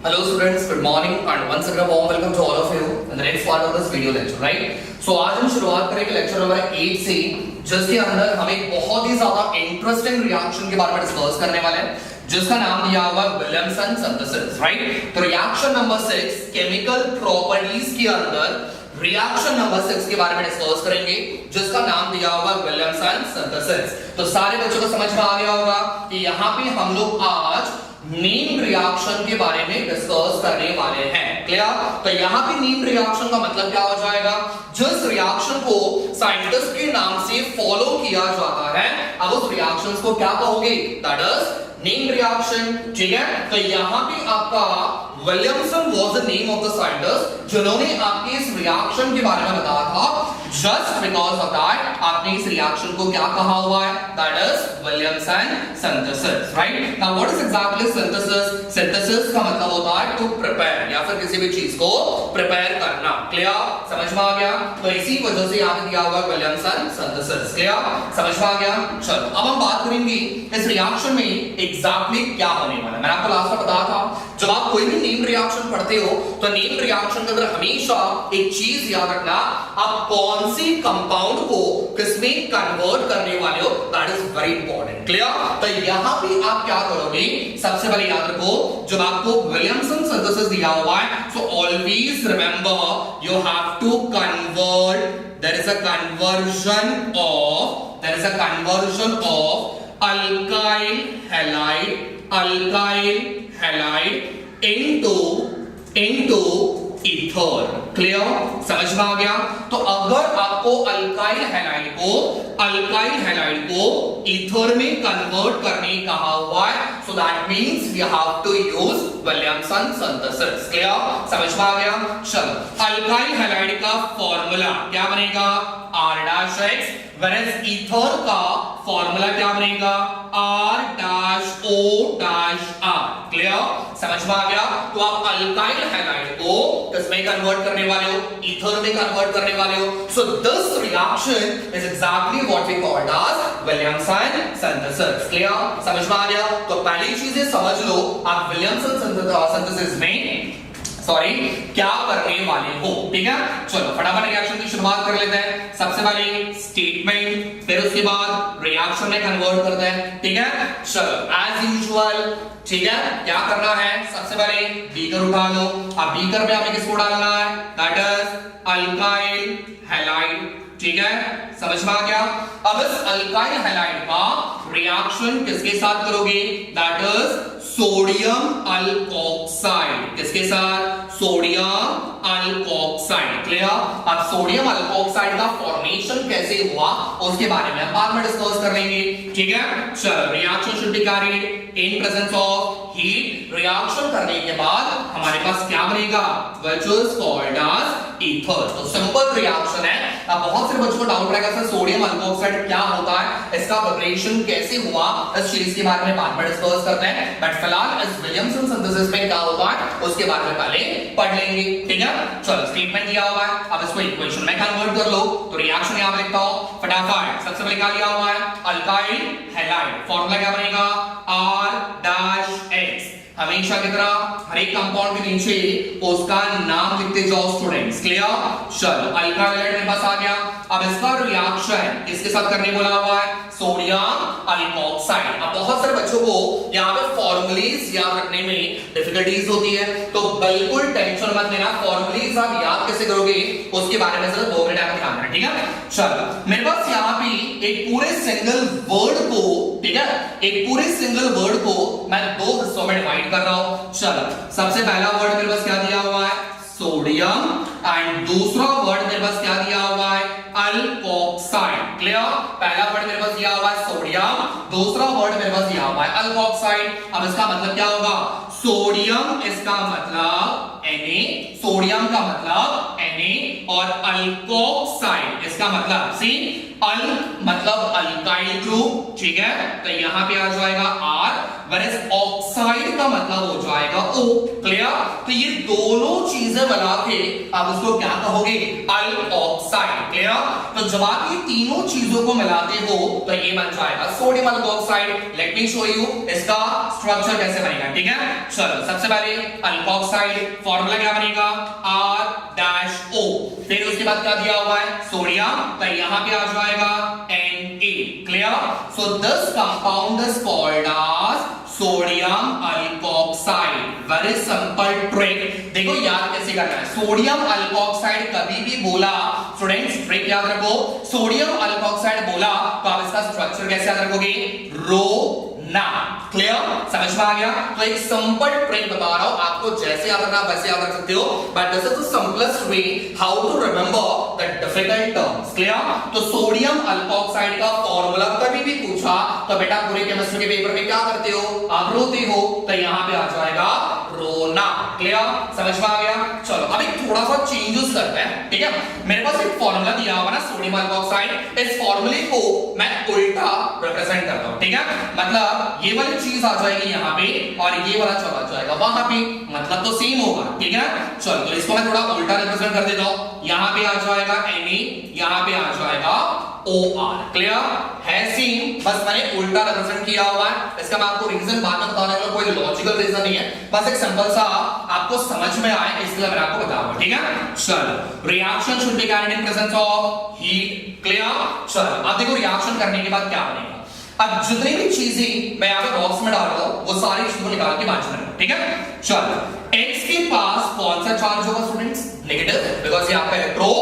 Hello students, good morning and once again warm welcome to all of you in the next part of this video lecture, right? So आज हम शुरुआत करेंगे lecture number 8 से, जिसके अंदर हम एक बहुत ही ज्यादा इंटरेस्टिंग रिएक्शन के बारे में डिस्कस करने वाले हैं, जिसका नाम दिया हुआ है विलियमसन सिंथेसिस, राइट? तो रिएक्शन नंबर 6 केमिकल प्रॉपर्टीज के अंदर रिएक्शन नंबर 6 के बारे में डिस्कस करेंगे, जिसका नाम दिया हुआ है विलियमसन सिंथेसिस। तो सारे बच्चों को समझ में आ गया होगा कि यहाँ पे हम लोग आज नीम रिएक्शन के बारे में डिस्कस करने वाले हैं, क्लियर? तो यहाँ पे नीम रिएक्शन का मतलब क्या हो जाएगा? जिस रिएक्शन को साइंटिस्ट के नाम से फॉलो किया जाता है, अब उस रिएक्शन को क्या कहोगे? दैट इज नीम रिएक्शन, ठीक है? तो यहाँ पे आपका Williamson was the name of the scientist जिन्होंने आपके इस रिएक्शन के बारे में बताया था। जस्ट बिकॉज ऑफ दैट आपने इस रिएक्शन को क्या कहा हुआ है? That is Williamson synthesis, right? Now what is exactly synthesis? Synthesis का मतलब होता है टू प्रिपेयर या फिर किसी भी चीज को प्रिपेयर करना, क्लियर? समझ में आ गया? तो इसी वजह से यहाँ पे दिया हुआ है विलियमसन सिंथेसिस, क्लियर? समझ में आ गया? चलो अब हम बात करेंगे इस रिएक्शन में एग्जैक्टली क्या होने वाला है। मैंने आपको लास्ट में बताया था, जब आप कोई भी नीम रिएक्शन पढ़ते हो तो नीम रिएक्शन के अंदर हमेशा एक चीज याद रखना, आप कौन सी कंपाउंड को किसमें कन्वर्ट करने वाले हो, that is very important, clear? तो यहां पे आप क्या करोगे? सबसे पहले याद रखो, जब आपको विलियमसन सिंथेसिस दिया हुआ है, so always remember you have to convert, there is a conversion of alkyl halide into ether, clear? समझ में आ गया? तो अगर आपको अल्काइल हैलाइड को ईथर में कन्वर्ट करने कहा हुआ है, so that means we have to use Williamson synthesis, clear? समझ में आ गया? चलो अल्काइल हैलाइड का फॉर्मूला क्या बनेगा? R-X, whereas ईथर का फॉर्मूला क्या बनेगा? R-O-R, clear? समझ में आ गया? तो आप अल्काइल हैलाइड को किसमें कन्वर्ट करने वाले हो? ईथर में कन्वर्ट करने वाले हो। So this reaction is exactly what we called as Williamson synthesis, clear? समझ में आ गया? तो पहली चीजें समझ लो, आप विलियमसन सिंथेसिस में क्या करने वाले हो, ठीक है? चलो फटाफट रिएक्शन की शुरुआत कर लेते हैं। सबसे पहले स्टेटमेंट, फिर उसके बाद रिएक्शन में कन्वर्ट करते हैं, ठीक है? चलो एज यूजुअल, ठीक है? क्या करना है? सबसे पहले बीकर उठा लो। अब बीकर में हमें किसको डालना है? दैट इज अल्काइल हैलाइड, ठीक है? समझ में आ गया? अब इस अल्काइल हैलाइड का रिएक्शन किसके साथ करोगे? That is sodium alkoxide. किसके साथ? Sodium alkoxide, clear? अब सोडियम अल्कोक्साइड का फॉर्मेशन कैसे हुआ उसके बारे में बाद में डिस्कस कर लेंगे, ठीक है? चलो reaction should be carried in presence of heat. Reaction करने के बाद हमारे पास क्या बनेगा? Which is called as ether. तो सिंपल रिएक्शन है। अब बहुत से बच्चों को डाउट रहेगा सर सोडियम अल्कोक्साइड क्या होता है, इसका प्रिपरेशन कैसे हुआ, इस चीज के बारे में बाद में डिस्कस करते हैं, बट फिलहाल इस विलियमसन सिंथेसिस में क्या होता है उसके बारे में पहले पढ़ लेंगे, ठीक है? चलो स्टेटमेंट दिया हुआ है, अब इसको इक्वेशन में कन्वर्ट कर लो। तो रिएक्शन यहां पे लिखता हूं फटाफट। सबसे पहले क्या दिया हुआ है? अल्काइल हैलाइड, फार्मूला क्या बनेगा? R-X। हमेशा की तरह हर एक कंपाउंड के नीचे उसका नाम लिखते जाओ स्टूडेंट्स, क्लियर? चलो अल्काइल हैलाइड मेरे पास आ गया। अब इसका रिएक्शन किसके साथ करने बोला हुआ है? Sodium alkoxide. अब बहुत सारे बच्चों को यहाँ पे फॉर्मूलेज याद रखने में डिफिकल्टीज होती है, तो बिल्कुल टेंशन मत लेना। फॉर्मूलेज आप याद कैसे करोगे उसके बारे में सिर्फ 2 मिनट आपको ध्यान रखना, ठीक है? चलो मेरे पास यहाँ पे एक पूरे सिंगल वर्ड को, ठीक है, एक पूरे सिंगल वर्ड को मैं 2 हिस्सों में डिवाइड कर रहा हूं। चलो सबसे पहला वर्ड मेरे पास क्या दिया हुआ है? सोडियम, एंड दूसरा वर्ड मेरे पास क्या दिया हुआ है? Alkoxide, clear? पहला वर्ड मेरे पास दिया हुआ है सोडियम, दूसरा वर्ड मेरे पास दिया हुआ है अल्कोक्साइड। अब इसका मतलब क्या होगा? सोडियम इसका मतलब Na, सोडियम का मतलब Na और अल्कोक्साइड इसका मतलब सी अल्क मतलब अल्काइल ग्रुप, ठीक है, तो यहां पे आ जाएगा R, whereas ऑक्साइड का मतलब हो जाएगा O, क्लियर। तो ये दोनों चीजें मिला के आप उसको क्या कहोगे, अल्कोक्साइड, क्लियर। तो जब आप ये तीनों चीजों को मिलाते हो तो ये बन जाएगा sodium alkoxide. Let me show you इसका स्ट्रक्चर कैसे बनेगा, ठीक है। चलो सबसे पहले अल्कोक्साइड फॉर्मूला क्या बनेगा, R-O, फिर उसके बाद क्या दिया हुआ है, सोडियम, तो यहां पे आ जाएगा Na, clear. So this compound is called as sodium alkoxide. Very simple trick, देखो याद कैसे करना है। सोडियम अल्कोक्साइड कभी भी बोला स्टूडेंट्स, ट्रिक याद रखो, सोडियम अल्कोक्साइड बोला तो आप इसका स्ट्रक्चर कैसे याद रखोगे, रो ना, क्लियर, समझ में आ गया। तो एक सिंपल ट्रिक बता रहा हूं आपको, जैसे याद रखना वैसे याद रख सकते हो, but this is the simplest way how to remember the difficult terms, clear. तो सोडियम अल्कोक्साइड का फॉर्मूला कभी भी पूछा तो बेटा पूरे केमिस्ट्री के पेपर में क्या करते हो, आप रोते हो, तो यहां पे आ जाएगा रोना, क्लियर, समझ में आ गया। चलो अब एक थोड़ा सा चेंजेस करते हैं, ठीक है। मेरे पास एक फॉर्मूला दिया हुआ ना सोडियम अल्कोक्साइड, इस फॉर्मूले को मैं उल्टा रिप्रेजेंट करता हूं, ठीक है। मतलब ये वाली चीज आ जाएगी यहाँ पे और ये वाला चला जाएगा वहां पे, मतलब तो सेम होगा, ठीक है। चलो तो इसको मैं थोड़ा उल्टा रिप्रेजेंट कर देता हूं, यहाँ पे आ जाएगा Na, यहाँ पे आ जाएगा OR, क्लियर है, सेम, बस मैंने उल्टा रिप्रेजेंट किया हुआ है। इसका मैं आपको रीजन बाद में बताने का कोई लॉजिकल रीजन नहीं है, बस एक सिंपल सा आपको समझ में आए इसलिए मैंने आपको बताया, ठीक है। चलो reaction should be carried in presence of heat, clear. चलो अब देखो रिएक्शन करने के बाद क्या बनेगा। अब जितनी भी चीजें मैं यहां पे बॉक्स में डाल रहा हूं वो सारी चीजों निकाल के बाजू में, ठीक है। चलो X के पास कौन सा चार्ज होगा स्टूडेंट्स, नेगेटिव, बिकॉज़ ये आपका इलेक्ट्रो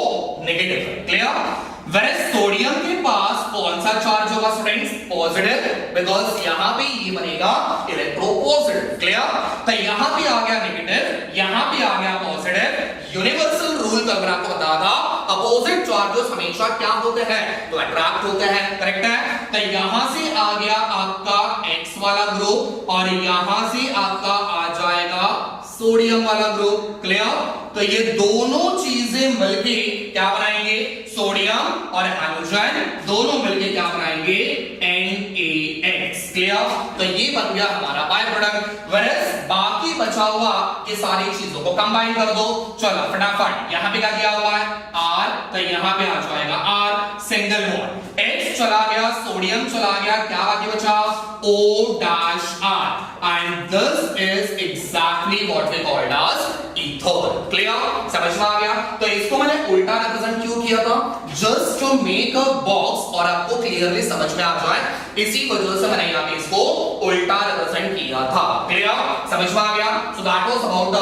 नेगेटिव है, क्लियर। Whereas सोडियम के पास कौन सा चार्ज होगा स्टूडेंट्स, पॉजिटिव, बिकॉज़ यहां पे ये बनेगा इलेक्ट्रो पॉजिटिव, क्लियर। तो यहां पे आ गया नेगेटिव, यहां पे आ गया पॉजिटिव। यूनिवर्सल रूल का अगर आपको बता था, अपोजिट चार्जेस हमेशा क्या होते हैं, तो अट्रैक्ट होते हैं, करेक्ट है। तो यहां से आ गया आपका X वाला ग्रुप और यहां से आपका आ जाएगा सोडियम वाला ग्रुप, क्लियर। तो ये दोनों चीजें मिलके क्या बनाएंगे, सोडियम और हाइड्रोजन दोनों मिलके क्या बनाएंगे, NaX, क्लियर। तो ये बन गया हमारा बाय प्रोडक्ट। वेरस बाकी बचा हुआ ये सारी चीजों को कंबाइन कर दो। चलो फटाफट, यहां पे क्या किया हुआ है R, तो यहां पे आ जाएगा R, सिंगल बॉन्ड, X चला गया, सोडियम चला गया, क्या बाकी बचा, O-R, and this is exactly what we called as ether, clear, समझ में आ गया। तो इसको मैंने उल्टा रिप्रेजेंट क्यों किया था, just to make a box और आपको क्लियरली समझ में आ जाए, इसी वजह से मैंने यहाँ पे इसको उल्टा रिप्रेजेंट किया था, क्लियर, समझ में आ गया। So that was about the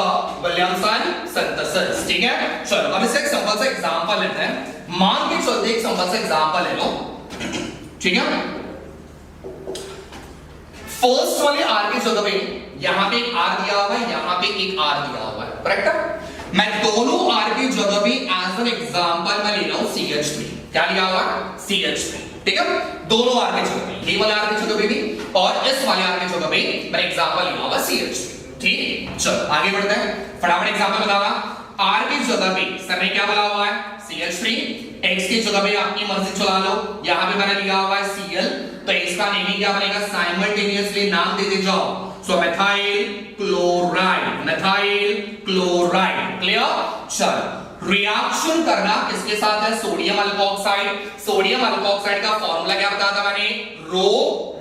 Williamson synthesis, ठीक है। चलो अब इसका एक सिंपल सा एग्जांपल लेते हैं, मान के चलते एक सिंपल सा एग्जांपल ले लो, ठीक है। फर्स्ट वाले R की जगह पे यहां पे एक R दिया हुआ है, यहां पे एक R दिया हुआ है, करेक्ट है। मैं दोनों R की जगह पे एज एन एग्जांपल मैं ले रहा हूं CH3, क्या लिया हुआ है, CH3, ठीक है। दोनों R की जगह पे, ये वाले R की जगह पे भी और इस वाले R की जगह पे मैं एग्जांपल लिया हुआ CH3, ठीक। चलो आगे बढ़ते हैं, फटाफट एग्जांपल बताना। R की जगह पे सर ने क्या बोला हुआ है, CH3, X की जगह पे आपकी मर्जी चला लो, यहां पे मैंने लिया हुआ है Cl, तो इसका नेमिंग क्या बनेगा, साइमल्टेनियसली नाम दे दे जाओ, so methyl chloride, methyl chloride, clear. चलो रिएक्शन करना किसके साथ है, सोडियम अल्कोक्साइड। सोडियम अल्कोक्साइड का फॉर्मूला क्या बताया था मैंने, रो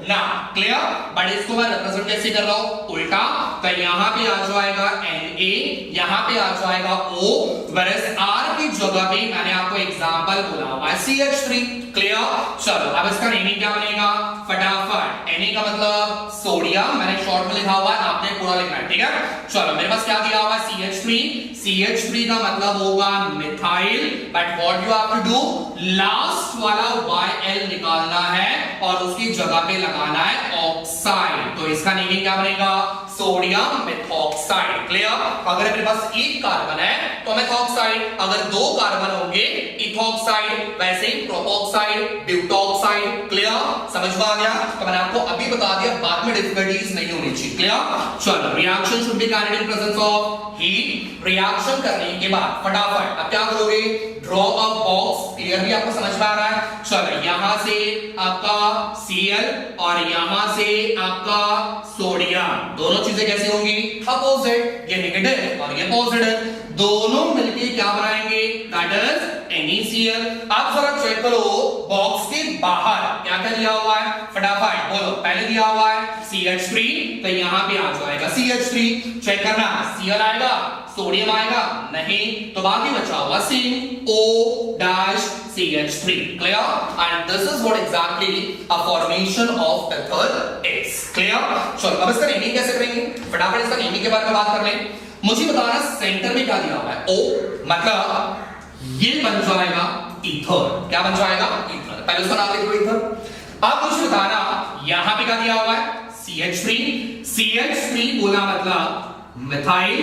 ना, क्लियर। बट इसको मैं रिप्रेजेंट कैसे कर रहा हूं, उल्टा, तो यहां पे आ जाएगा Na, यहां पे आ जाएगा O, whereas R की जगह पे मैंने आपको एग्जांपल बोला हुआ है CH3, क्लियर। चलो अब इसका नेमिंग क्या बनेगा, फटाफट, Na का मतलब सोडियम, मैंने शॉर्ट में लिखा हुआ है, आपने पूरा लिखना है, ठीक है। चलो मेरे पास क्या दिया हुआ है CH3, CH3 का मतलब होगा methyl, but what you have to do, last वाला YL निकालना है और उसकी जगह पे लगाना है ऑक्साइड। तो इसका नेमिंग क्या बनेगा? Sodium methoxide. क्लियर? अगर मेरे पास एक कार्बन है तो मेथॉक्साइड, अगर दो कार्बन होंगे इथॉक्साइड, वैसे ही प्रोपॉक्साइड, ब्यूटॉक्साइड। क्लियर? समझ में आ गया? तो मैंने आपको अभी बता दिया, बाद में डिफिकल्टीज नहीं होनी चाहिए। क्लियर? चलो, reaction should be carried in presence of heat. Reaction करने के बाद फटाफट अब क्या करोगे? Draw a box. क्लियरली आपको समझ में आ रहा है? चलो, यहां से आपका Cl और यहां से आपका सोडियम, दोनों चीजें कैसी होंगी? अपोजिट। ये नेगेटिव और ये पॉजिटिव, दोनों मिलके क्या बनाएंगे? That is NaCl। अब जरा चेक करो बॉक्स के बाहर क्या क्या दिया हुआ है, फटाफट बोलो। पहले दिया हुआ है CH3, तो यहां पे आ जाएगा CH3। चेक करना, Cl आएगा, सोडियम आएगा नहीं, तो बाकी बचा हुआ CO'CH3। Clear? And this is what exactly a formation of method is. Clear? चलो, अब इसका नेमिंग कैसे करेंगे? फटाफट इसका नेमिंग के बारे में बात कर लें। मुझे बताना सेंटर में क्या दिया हुआ है? O, मतलब ये बन जाएगा ईथर। क्या बन जाएगा? ईथर। पहले उसका नाम लिख लो, ईथर। अब मुझे बताना यहां पे क्या दिया हुआ है? CH3। CH3 बोला मतलब मिथाइल।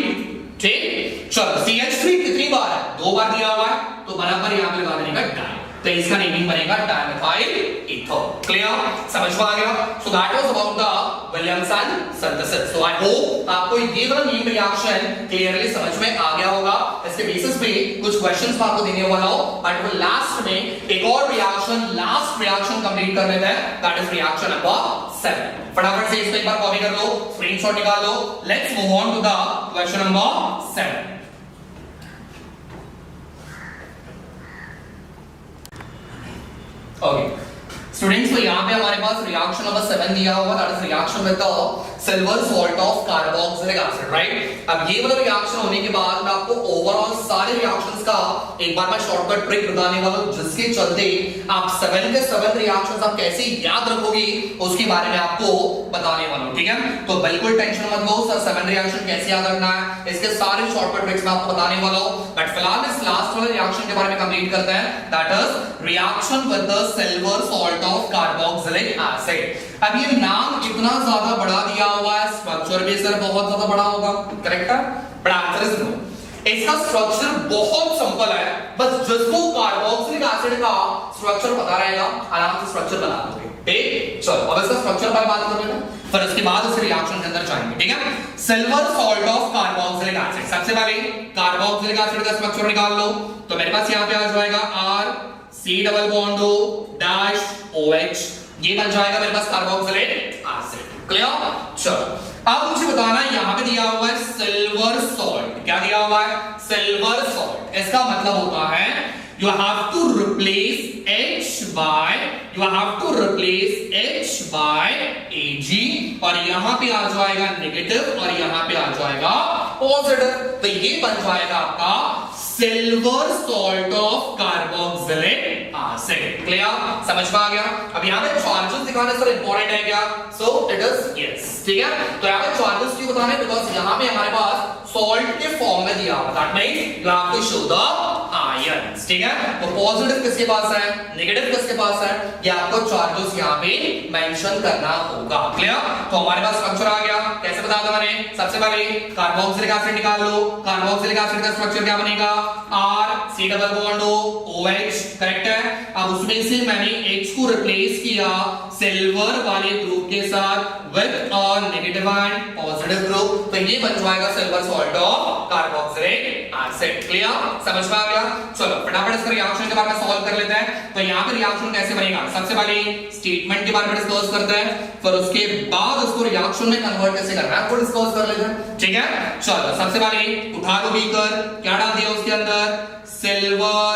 ठीक, चलो CH3 कितनी बार है? दो बार दिया हुआ है, तो बराबर यहां पे लगा देने का डाई, तो इसका नेमिंग बनेगा डाइमिथाइल ईथर। क्लियर? समझ में आ गया? So that was about the Williamson synthesis. So I hope आपको ये वाला नेम रिएक्शन क्लियरली समझ में आ गया होगा। इसके बेसिस पे कुछ क्वेश्चंस मैं आपको देने वाला हूं, बट वो लास्ट में एक और रिएक्शन, लास्ट रिएक्शन कंप्लीट कर लेते हैं, दैट इज रिएक्शन नंबर 7। फटाफट से इसको एक बार कॉपी कर लो, स्क्रीनशॉट निकाल लो। Let's move on to the question number 7। Okay students, तो यहाँ पे हमारे पास रिएक्शन नंबर 7 दिया हुआ, that is reaction with the silver salt of carboxylic acid. Right? अब ये वाला रिएक्शन होने के बाद मैं आपको ओवरऑल सारे रिएक्शंस का एक बार मैं शॉर्टकट ट्रिक बताने वाला हूं, जिसके चलते आप 7 के 7 रिएक्शंस आप कैसे याद रखोगे उसके बारे में आपको बताने वाला हूं। ठीक है? तो बिल्कुल टेंशन मत लो सर, 7 रिएक्शन कैसे याद रखना है, इसके सारे शॉर्टकट ट्रिक्स मैं आपको बताने वाला हूं। बट फिलहाल इस लास्ट वाले रिएक्शन के बारे में कंप्लीट करते हैं, that is reaction with the silver salt of carboxylic acid. अब ये नाम इतना ज्यादा बड़ा दिया हुआ है, स्ट्रक्चर भी सर बहुत ज्यादा बड़ा होगा, करेक्ट है? But answer is no. इसका स्ट्रक्चर बहुत सिंपल है, बस जिसको कार्बोक्सिलिक एसिड का स्ट्रक्चर पता रहेगा आराम से स्ट्रक्चर बना दोगे। ठीक, चलो अब इसका स्ट्रक्चर पर बात कर लेते हैं, फिर उसके बाद इस रिएक्शन के अंदर जाएंगे। ठीक है? Silver salt of carboxylic acid, सबसे पहले कार्बोक्सिलिक एसिड का स्ट्रक्चर निकाल लो। तो मेरे पास यहां पे आ जाएगा R C double bond O dash OH, ये बन जाएगा मेरे पास कार्बोक्सिलिक एसिड। क्लियर? चलो अब मुझे बताना यहां पे दिया हुआ है सिल्वर सॉल्ट। क्या दिया हुआ है? Silver salt. इसका मतलब होता है you have to replace H by Ag, और यहां पे आ जाएगा नेगेटिव और यहां पे आ जाएगा पॉजिटिव, तो ये बन जाएगा आपका silver salt of carboxylic acid. Clear? समझ में आ गया? अब यहां पे चार्जेस दिखाने सर इंपॉर्टेंट है क्या? So it is yes. ठीक है? तो यहां पे चार्जेस क्यों बताने? बिकॉज़ यहां पे हमारे पास सॉल्ट के फॉर्म में दिया हुआ, that means you have to show the ions. ठीक है? तो पॉजिटिव किसके पास है, नेगेटिव किसके पास है, ये आपको चार्जेस यहां पे मेंशन करना होगा। क्लियर? तो हमारे पास स्ट्रक्चर आ गया, कैसे बता दूं मैंने? सबसे पहले कार्बोक्सिलिक एसिड निकाल लो। कार्बोक्सिलिक एसिड का स्ट्रक्चर क्या बनेगा? R C double bond O OH, correct है? अब उसमें से मैंने H को रिप्लेस किया सिल्वर वाले ग्रुप के साथ with a negative and positive group, तो ये बन जाएगा silver salt of carboxylic acid. Clear? समझ में आ गया? चलो फटाफट इसका रिएक्शन के बारे में सॉल्व कर लेते हैं। तो यहां पे रिएक्शन कैसे बनेगा? सबसे पहले स्टेटमेंट के बारे में डिस्कस करते हैं, फिर उसके बाद उसको रिएक्शन में कन्वर्ट कैसे करना है वो डिस्कस कर लेते हैं। ठीक है? चलो सबसे पहले उठा लो बीकर, क्या डाल दिया उसके अंदर? Silver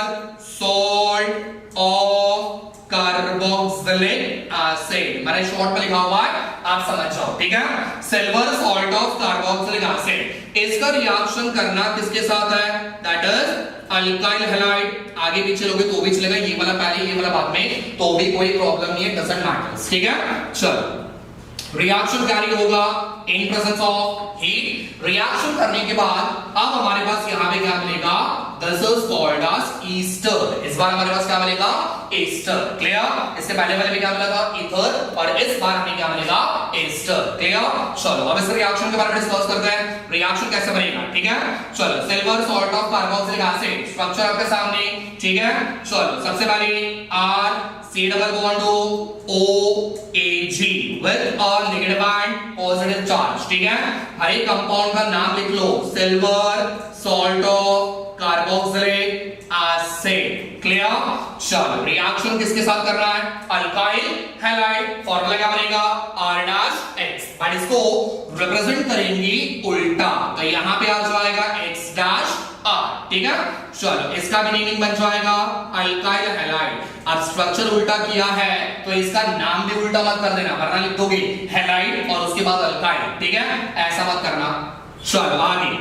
salt of carboxylic acid, मैंने शॉर्ट में लिखा हुआ है, आप समझ जाओ। ठीक है? Silver salt of carboxylic acid, इसका रिएक्शन करना किसके साथ है? That is alkyl halide. आगे पीछे लोगे तो भी चलेगा, ये वाला पहले ये वाला बाद में, तो भी कोई प्रॉब्लम नहीं है, डजंट मैटर। ठीक है? चलो रिएक्शन कैरी होगा इन प्रेजेंस ऑफ हीट। रिएक्शन करने के बाद अब हमारे पास यहाँ पे क्या मिलेगा, this is called as ester. इस बार हमारे पास क्या मिलेगा, ईस्टर। क्लियर? इसके पहले वाले में क्या मिला था, ईथर, और इस बार हमें क्या मिलेगा, ईस्टर। क्लियर? चलो अब इस रिएक्शन के बारे में डिस्कस करते हैं, रिएक्शन कैसे बनेगा। ठीक है, चलो silver salt of carboxylic acid, structure आपके सामने। ठीक है, चलो सबसे पहले R C double bond to OAG with a negative and positive charge। ठीक है, हर एक कंपाउंड का नाम लिख लो, silver salt of carboxylic acid. Clear? चलो रिएक्शन किसके साथ करना है, अल्काइल हैलाइड। फॉर्मूला क्या बनेगा, R-X, बट इसको रिप्रेजेंट करेंगे उल्टा, तो यहां पे आ जाएगा X-R। ठीक है, चलो इसका भी नेमिंग बन जाएगा अल्काइल हैलाइड। अब स्ट्रक्चर उल्टा किया है तो इसका नाम भी उल्टा मत कर देना, वरना लिख दोगे हैलाइड और उसके बाद अल्काइल। ठीक है, ऐसा मत करना। चलो आगे,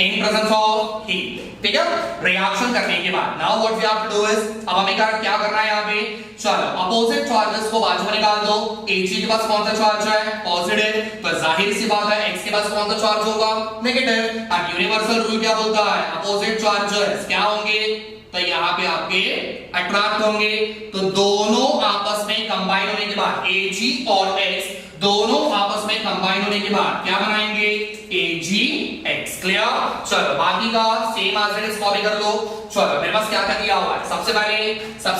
इन प्रेजेंस ऑफ हीट। ठीक है, रिएक्शन करने के बाद now what we have to do is, अब हमें क्या करना है यहाँ पे, चलो अपोजिट चार्जेस को बाजू में निकाल दो। Ag के पास कौन सा चार्ज है, पॉजिटिव, तो जाहिर सी बात है X के पास कौन सा चार्ज होगा, नेगेटिव। अब यूनिवर्सल रूल क्या बोलता है, अपोजिट चार्जेस क्या होंगे, तो यहाँ पे आपके अट्रैक्ट होंगे, तो दोनों आपस में कंबाइन होने के बाद Ag और X दोनों आपस में कंबाइन होने के बाद क्या बनाएंगे, AgX। क्लियर? चलो बाकी का same as it is copy कर लो। चलो मेरे पास क्या क्या दिया हुआ है, सबसे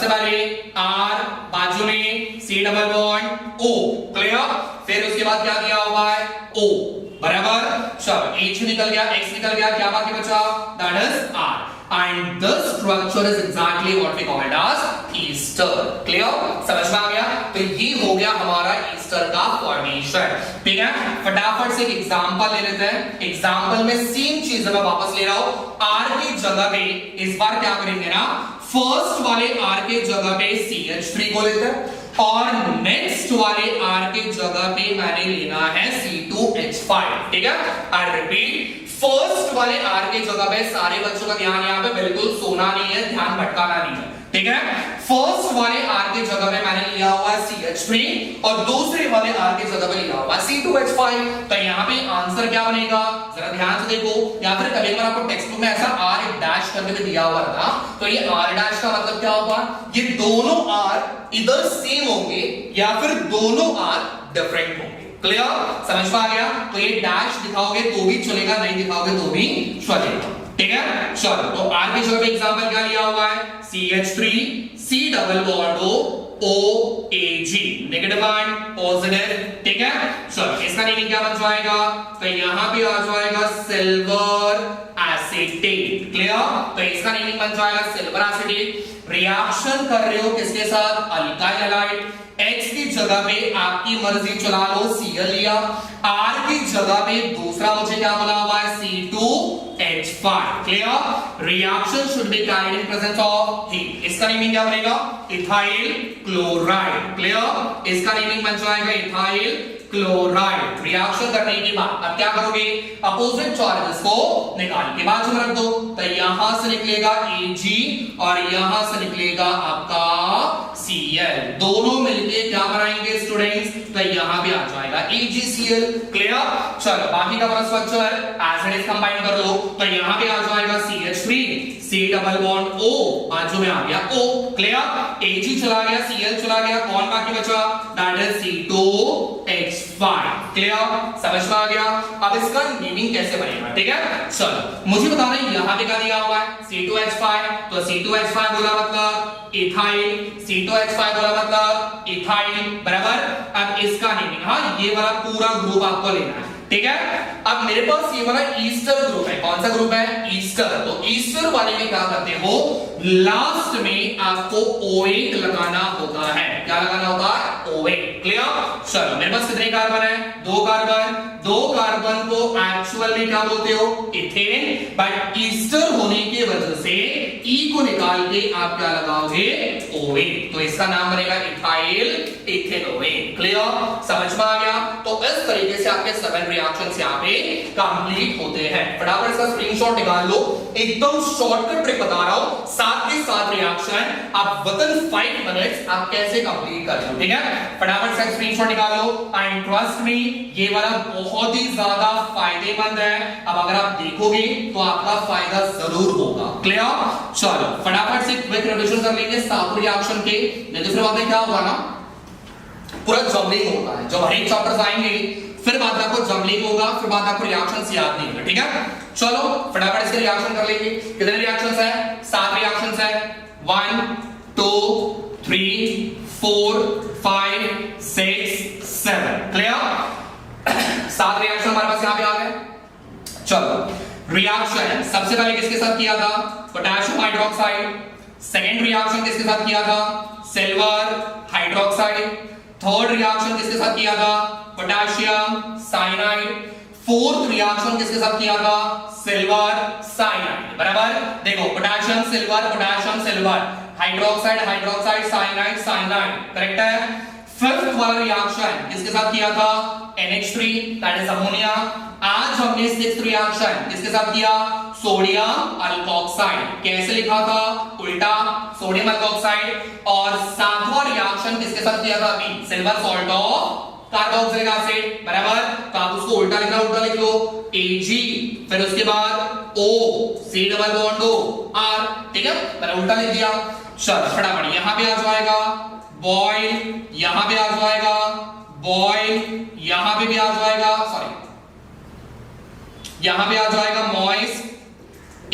पहले R, बाजू में C double bond O। Clear? फिर उसके बाद क्या दिया हुआ है, O बराबर। चलो H निकल गया, X निकल गया, क्या बाकी बचा, that is R। And the structure is exactly what we call it as Easter. Clear? समझ में आ गया? तो ये हो गया हमारा ईस्टर का फॉर्मेशन। ठीक है, फटाफट से एक एग्जांपल ले लेते हैं। एग्जांपल में सेम चीज मैं वापस ले रहा हूं, R की जगह पे इस बार क्या करेंगे ना, फर्स्ट वाले R के जगह पे CH3 को लेते हैं और नेक्स्ट वाले R के जगह पे मैंने लेना है C2H5। ठीक है, आई रिपीट, फर्स्ट वाले R के जगह पे, सारे बच्चों का ध्यान यहाँ पे बिल्कुल सोना नहीं है, ध्यान भटकाना नहीं है। ठीक है, फर्स्ट वाले R के जगह पे मैंने लिया हुआ है CH3 और दूसरे वाले R के जगह पे लिया हुआ है C2H5। तो यहाँ पे आंसर क्या बनेगा, जरा ध्यान से देखो, या फिर कभी अगर आपको टेक्स्ट बुक में ऐसा R एक डैश करके भी दिया हुआ था, तो ये R डैश का मतलब क्या होगा, ये दोनों R इधर सेम होंगे या फिर दोनों R डिफरेंट होंगे। क्लियर? समझ में आ गया? तो ये डैश दिखाओगे तो भी चलेगा, नहीं दिखाओगे तो भी चलेगा। ठीक है, चलो तो R की जगह पे एग्जांपल क्या लिया हुआ है, CH3 C double bond OAG, negative and positive. ठीक है, चलो इसका नेमिंग क्या बन जाएगा, तो यहां पे आ जाएगा सिल्वर एसिटेट। क्लियर? तो इसका नेमिंग बन जाएगा सिल्वर एसिटेट। रिएक्शन कर रहे हो किसके साथ, अल्काइल हैलाइड। X की जगह पे आपकी मर्जी चला लो, Cl लिया, R की जगह पे दूसरा मुझे क्या बना हुआ है, C2H5। Clear? Reaction should be carried in presence of heat. इसका नेमिंग क्या बनेगा, इथाइल क्लोराइड। क्लियर? इसका नेमिंग बन जाएगा इथाइल क्लोराइड। रिएक्शन करने के बाद अब क्या करोगे, अपोजिट चार्जेस को निकाल के बाजू में रख दो, तो यहां से निकलेगा Ag और यहां से निकलेगा आपका Cl, दोनों मिलके क्या बनाएंगे स्टूडेंट्स, तो यहां पे आ जाएगा AgCl। क्लियर? चलो बाकी का पूरा structure as it is combine कर लो, तो यहां पे आ जाएगा CH3 C double bond O, बाजू में आ गया O। क्लियर? Ag चला गया, Cl चला गया, कौन बाकी बचा, दैट इज C2H5। क्लियर? समझ में आ गया? अब इसका नेमिंग कैसे बनेगा। ठीक है, चलो मुझे बताना यहां पे क्या दिया हुआ है, C2H5, तो C2H5 बोला मतलब इथाइल, C2H5 बोला मतलब इथाइल बराबर। अब इसका नेमिंग, हाँ ये वाला पूरा ग्रुप आपको लेना है। ठीक है, अब मेरे पास ये वाला ईस्टर ग्रुप है, कौन सा ग्रुप है, ईस्टर। तो ईस्टर वाले में क्या करते हो, लास्ट में आपको OH लगाना होता है। क्या लगाना होता है, OH। क्लियर? चलो मेरे पास कितने कार्बन है, दो कार्बन को एक्चुअल में क्या बोलते हो, इथेन, बट ईस्टर होने की वजह से E को निकाल के आप क्या लगाओगे, OH, तो इसका नाम बनेगा इथाइल इथेनोएन। क्लियर? समझ में आ गया? तो इस तरीके से आपके 7 रिएक्शंस यहाँ पे कंप्लीट होते हैं। फटाफट इसका स्क्रीनशॉट निकाल लो, एकदम शॉर्टकट ट्रिक बता रहा हूं, साथ के साथ रिएक्शन आप विदिन 5 मिनट्स आप कैसे कंप्लीट कर लो, ठीक है। फटाफट इसका स्क्रीनशॉट निकाल लो एंड ट्रस्ट मी ये वाला बहुत ही ज्यादा फायदेमंद है। अब अगर आप देखोगे तो आपका फायदा जरूर होगा। क्लियर? चलो फटाफट से क्विक रिविजन कर लेंगे सात रिएक्शन के। दूसरी बात क्या होगा ना, पूरा जमलिंग होता है, जब हर एक चैप्टर्स आएंगे फिर बाद में आपको जमलिंग होगा, फिर बाद में आपको रिएक्शंस याद नहीं होंगे, ठीक है। चलो फटाफट इसके रिएक्शन कर लेंगे। कितने रिएक्शंस है? 7 रिएक्शंस है। 1 2 3 4 5 6 7। क्लियर? 7 रिएक्शन हमारे पास यहां पे आ गए। चलो रिएक्शन सबसे पहले किसके साथ किया था? Potassium hydroxide. सेकेंड रिएक्शन किसके साथ किया था? Silver hydroxide. थर्ड रिएक्शन किसके साथ किया था? Potassium cyanide. फोर्थ रिएक्शन किसके साथ किया था? Silver cyanide. बराबर? देखो potassium silver hydroxide hydroxide cyanide cyanide, correct है। फिफ्थ वाला रिएक्शन किसके साथ किया था? NH3 that is ammonia. आज हमने सिक्स्थ रिएक्शन किसके साथ किया? Sodium alkoxide. कैसे लिखा था? उल्टा, सोडियम अल्कोक्साइड। और सातवां रिएक्शन किसके साथ किया था? अभी silver salt of carboxylic acid. बराबर? तो आप उसको उल्टा लिखना, उल्टा लिख लो Ag, फिर उसके बाद O, C double bond O, R, ठीक है, मैंने उल्टा लिख दिया। चलो फटाफट यहां पे आ जाएगा बॉयल, यहां पे आ जाएगा बॉयल, यहां पे भी आ जाएगा, सॉरी यहां पे आ जाएगा मॉइस्ट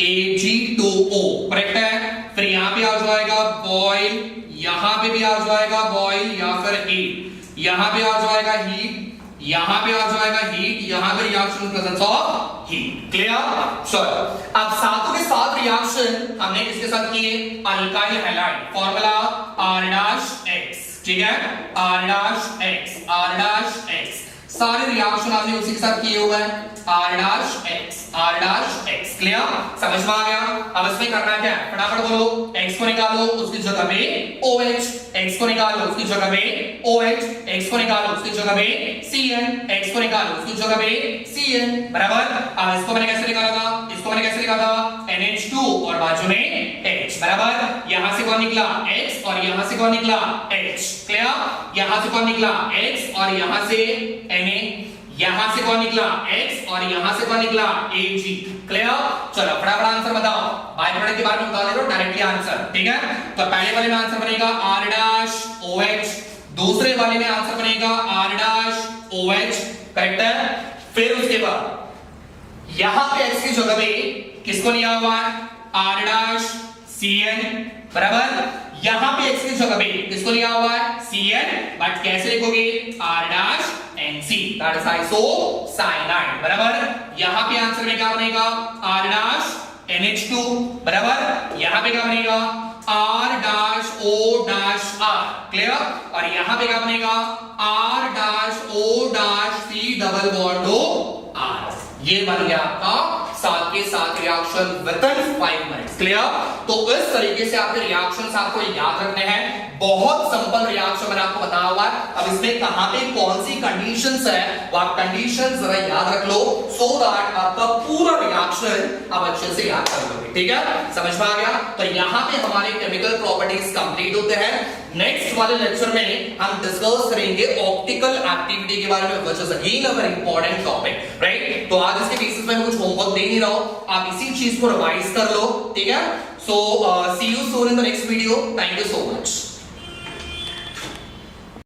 Ag2O, करेक्ट है। फिर यहां पे आ जाएगा बॉयल, यहां पे भी आ जाएगा बॉयल या फिर हीट, यहां पे आ जाएगा हीट, यहां पे आ जाएगा हीट, यहां पे reaction presence of heat. Clear? चलो अब सातों के सात रिएक्शन हमने किसके साथ किए? Alkyl halide. फार्मूला R'(X), ठीक है, R'(X). सारे रिएक्शन आपने उसी के साथ किए हुए हैं, R'(X). क्लियर? समझ में आ गया? अब इसमें करना क्या है? फटाफट बोलो। X को निकालो, उसकी जगह पे OH, X को निकालो, उसकी जगह पे OH, X को निकालो, उसकी जगह पे Cn, X को निकालो, उसकी जगह पे Cn। बराबर? अब इसको मैंने कैसे निकाला था? इसको मैंने कैसे लिखा था? NH2 और बाजू में H। बराबर? यहां से कौन निकला? X और यहां से कौन निकला? H। क्लियर? यहां से कौन निकला? X और यहां से Na, यहां से कौन निकला? X और यहां से कौन निकला? Ag। क्लियर? चलो फटाफट आंसर बताओ। बाय प्रोडक्ट के बारे में बता दे रहा हूं, डायरेक्टली आंसर, ठीक है। तो पहले वाले में आंसर बनेगा R'(OH), दूसरे वाले में आंसर बनेगा R'(OH), करेक्ट है। फिर उसके बाद यहां पे X की जगह पे किसको लिया हुआ है? R'(Cn), बराबर। यहां पे X की जगह पे किसको लिया हुआ है? Cn, बट कैसे लिखोगे? R'(NC), that is isocyanide. बराबर? यहां पे आंसर में क्या बनेगा? R'(NH2), बराबर। यहां पे क्या बनेगा? R'(O'(R). क्लियर? और यहां पे क्या बनेगा? R'(O'(C double bond O'(R). ये बन गया आपका साथ के साथ रिएक्शन विदिन 5 मिनट्स। क्लियर? तो इस तरीके से आपके रिएक्शंस आपको याद रखने हैं। बहुत सिंपल रिएक्शन मैंने आपको बताया हुआ है। अब इसमें कहां पे कौन सी कंडीशंस है वो आप कंडीशंस जरा याद रख लो, सो दैट आपका पूरा रिएक्शन आप अच्छे से याद कर लोगे, ठीक है। समझ में आ गया? तो यहां पे हमारे केमिकल प्रॉपर्टीज कंप्लीट होते हैं। नेक्स्ट वाले लेक्चर में हम डिस्कस करेंगे ऑप्टिकल एक्टिविटी के बारे में, which is again a very important topic, right. तो आज इसके बेसिस पे कुछ होमवर्क दे नहीं रहा हूं, आप इसी चीज को रिवाइज कर लो, ठीक है। So see you soon in the next video. Thank you so much.